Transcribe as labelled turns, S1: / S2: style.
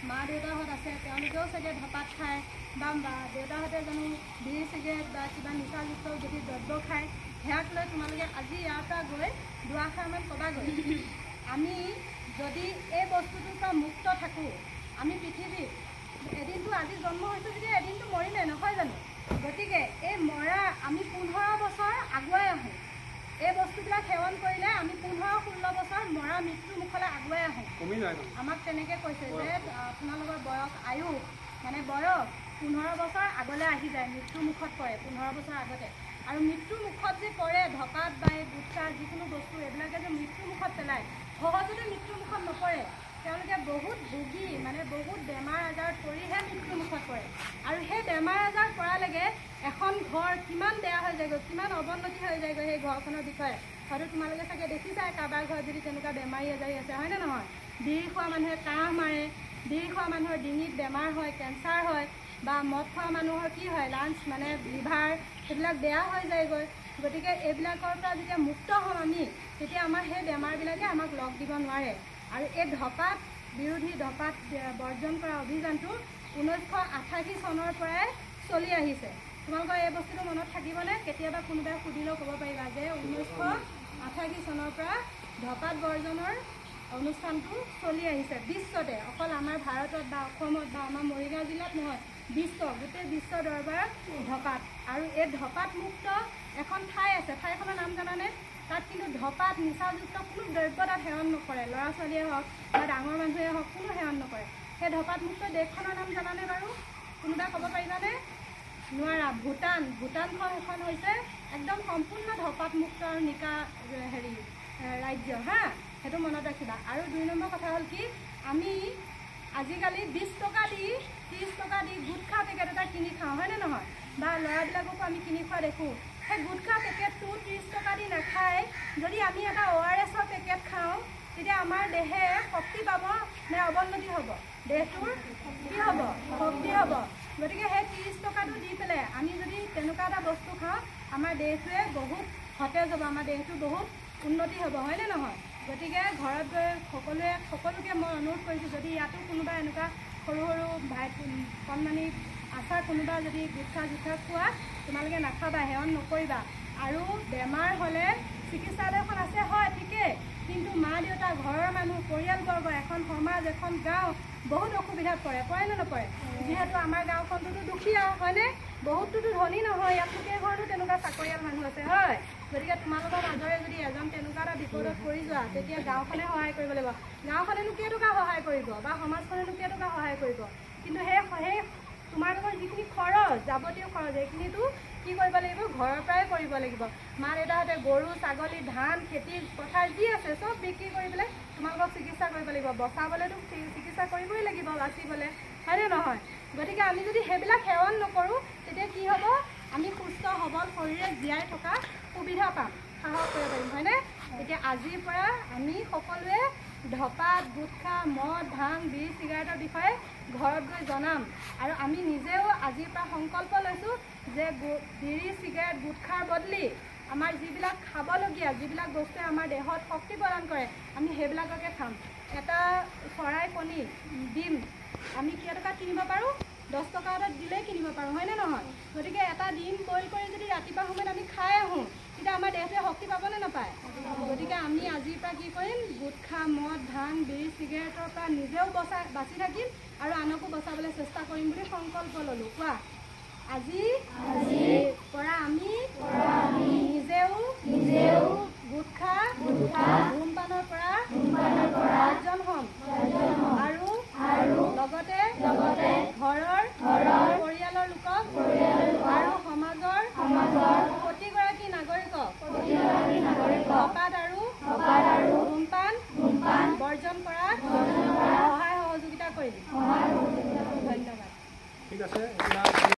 S1: মা দেউতাহঁত আছে তেওঁলোকেও চাগে ধপাত খায় বা দেউতাহঁতে জানো বিড়ি চিগাৰেট বা কিবা নিচাযুক্ত যদি দ্ৰব্য খায় সেয়াক লৈ তোমালোকে আজি ইয়াৰ পৰা গৈ দুআষাৰমান ক'বাগৈ আমি যদি এই বস্তুটোৰ পৰা মুক্ত থাকোঁ আমি পৃথিৱীত এদিনটো আজি জন্ম হৈছোঁ যেতিয়া এদিনটো মৰিমেই নহয় জানো গতিকে এই মৰা আমি 15 বছৰ আগুৱাই আহোঁ এই বস্তুবিলাক সেৱন কৰিলে আমি 15-16 বছৰ মৰা মৃত্যু মুখলৈ আগুৱাই আহোঁ আমাক তেনেকৈ কৈছে যে আপোনালোকৰ বয়স আয়ুস মানে বয়স 15 বছৰ আগলৈ আহি যায় মৃত্যু মুখত পৰে 15 বছৰ আগতে আৰু মৃত্যু মুখত যে পৰে ধপাত বা এই গুটখা যিকোনো বস্তু এইবিলাকে যে মৃত্যু মুখত পেলায় সহজতে মৃত্যু মুখত নপৰে তেওঁলোকে বহুত ভোগী মানে বহুত বেমাৰ আজাৰত পৰিহে মৃত্যু মুখত পৰে আৰু সেই বেমাৰ আজাৰ পৰালৈকে এখন ঘৰ কিমান বেয়া হৈ যায়গৈ কিমান অৱনতি হৈ যায়গৈ সেই ঘৰখনৰ বিষয়ে হয়তো তোমালোকে চাগে দেখিছাই কাৰোবাৰ ঘৰত যদি তেনেকুৱা বেমাৰী আজাৰী আছে হয়নে নহয় বিড়ি খোৱা মানুহে কাহ মাৰে বিড়ি খোৱা মানুহৰ ডিঙিত বেমাৰ হয় কেঞ্চাৰ হয় বা মদ খোৱা মানুহৰ কি হয় লাঞ্চ মানে লিভাৰ সেইবিলাক বেয়া হৈ যায়গৈ গতিকে এইবিলাকৰ পৰা যেতিয়া মুক্ত হ'ম আমি তেতিয়া আমাৰ সেই বেমাৰবিলাকে আমাক লগ দিব নোৱাৰে আৰু এই ধপাত বিৰোধী ধপাত বৰ্জন কৰা অভিযানটো 1988 চনৰ পৰাই চলি আহিছে তোমালোকৰ এই বস্তুটো মনত থাকিবনে কেতিয়াবা কোনোবাই সুধিলেও ক'ব পাৰিবা যে 1988 চনৰ পৰা ধপাত বৰ্জনৰ অনুষ্ঠানটো চলি আহিছে বিশ্বতে অকল আমাৰ ভাৰতত বা অসমত বা আমাৰ মৰিগাঁও জিলাত নহয় গোটেই বিশ্ব দৰবাৰত ধপাত আৰু এই ধপাত মুক্ত এখন ঠাই আছে ঠাইখনৰ নাম জানানে তাত কিন্তু ধপাত নিচাযুক্ত কোনো দ্ৰব্য তাত সেৱন নকৰে ল'ৰা ছোৱালীয়ে হওক বা ডাঙৰ মানুহে হওক কোনো সেৱন নকৰে সেই ধপাত মুক্ত দেশখনৰ নাম জানানে বাৰু কোনোবাই ক'ব পাৰিবানে নোৱাৰা ভূটানখন এখন হৈছে একদম সম্পূৰ্ণ ধপাত মুক্ত আৰু নিকা ৰাজ্য হা সেইটো মনত ৰাখিবা আৰু 2 নম্বৰ কথা হ'ল কি আমি আজিকালি 20 টকা দি 30 টকা দি গুটখা পেকেট এটা কিনি খাওঁ হয়নে নহয় বা ল'ৰাবিলাককো আমি কিনি খোৱা দেখোঁ সেই গুটখা পেকেটটো 30 টকা দি নাখায় যদি আমি এটা ORSৰ পেকেট খাওঁ তেতিয়া আমাৰ দেহে শক্তি পাব নে অৱনতি হ'ব দেহটোৰ কি হ'ব শক্তি হ'ব গতিকে সেই 30 টকাটো দি পেলাই আমি যদি তেনেকুৱা এটা বস্তু খাওঁ আমাৰ দেহটোৱে বহুত সতেজ হ'ব আমাৰ দেহটো বহুত উন্নতি হ'ব হয়নে নহয় গতিকে ঘৰত গৈ সকলোকে মই অনুৰোধ কৰিছোঁ যদি ইয়াতো কোনোবা এনেকুৱা সৰু কণমানি আচাৰ কোনোবা যদি গুটখা খোৱা তোমালোকে নাখাবা সেৱন নকৰিবা আৰু বেমাৰ হ'লে চিকিৎসালয়খন আছে হয় ঠিকেই কিন্তু মা দেউতা ঘৰৰ মানুহ পৰিয়ালবৰ্গ এখন সমাজ এখন গাঁও বহুত অসুবিধাত পৰে নে নপৰে যিহেতু আমাৰ গাঁওখনটোতো দুখীয়া হয়নে বহুতটোতো ধনী নহয় ইয়াত ঘৰতো তেনেকুৱা চাকৰিয়াল মানুহ আছে হয় গতিকে তোমালোকৰ মাজৰে যদি এজন তেনেকুৱা এটা বিপদত পৰি যোৱা তেতিয়া গাঁওখনে সহায় কৰিব লাগিব গাঁওখনেনো কেইটকা সহায় কৰিব বা সমাজখনেনো কেইটকা সহায় কৰিব কিন্তু সেই তোমালোকৰ যিখিনি খৰচ যাৱতীয় খৰচ সেইখিনিতো কি কৰিব লাগিব ঘৰৰ পৰাই কৰিব লাগিব মা দেউতাহঁতে গৰু ছাগলী ধান খেতি পথাৰ যি আছে চব বিক্ৰী কৰি পেলাই তোমালোকক চিকিৎসা কৰিব লাগিব বচাবলৈতো চিকিৎসা কৰিবই লাগিব বাচিবলৈ হয়নে নহয় গতিকে আমি যদি সেইবিলাক সেৱন নকৰোঁ তেতিয়া কি হ'ব আমি সুস্থ সবল শৰীৰে জীয়াই থকা সুবিধা পাম সাহস কৰিব পাৰিম হয়নে এতিয়া আজিৰ পৰা আমি সকলোৱে ধপাত গুটখা মদ ভাং বিড়ি চিগাৰেটৰ বিষয়ে ঘৰত গৈ জনাম আৰু আমি নিজেও আজিৰ পৰা সংকল্প লৈছোঁ যে বিড়ি চিগাৰেট গুটখাৰ বদলি আমাৰ যিবিলাক খাবলগীয়া যিবিলাক বস্তুৱে আমাৰ দেহত শক্তি প্ৰদান কৰে আমি সেইবিলাককে খাম এটা চৰাই কণী ডিম আমি কেইটকা কিনিব পাৰোঁ 10 টকা এটা দিলেই কিনিব পাৰোঁ হয়নে নহয় গতিকে এটা ডিম বইল কৰি যদি ৰাতিপুৱা সময়ত আমি খাই আহোঁ তেতিয়া আমাৰ দেহটোৱে শক্তি পাবনে নাপায় গতিকে আমি আজিৰ পৰা কি কৰিম গুটখা মদ ভাং বিড়ি চিগাৰেটৰ পৰা নিজেও বাচি থাকিম আৰু আনকো বচাবলৈ চেষ্টা কৰিম বুলি সংকল্প ল'লোঁ কোৱা আজিৰ পৰা আমি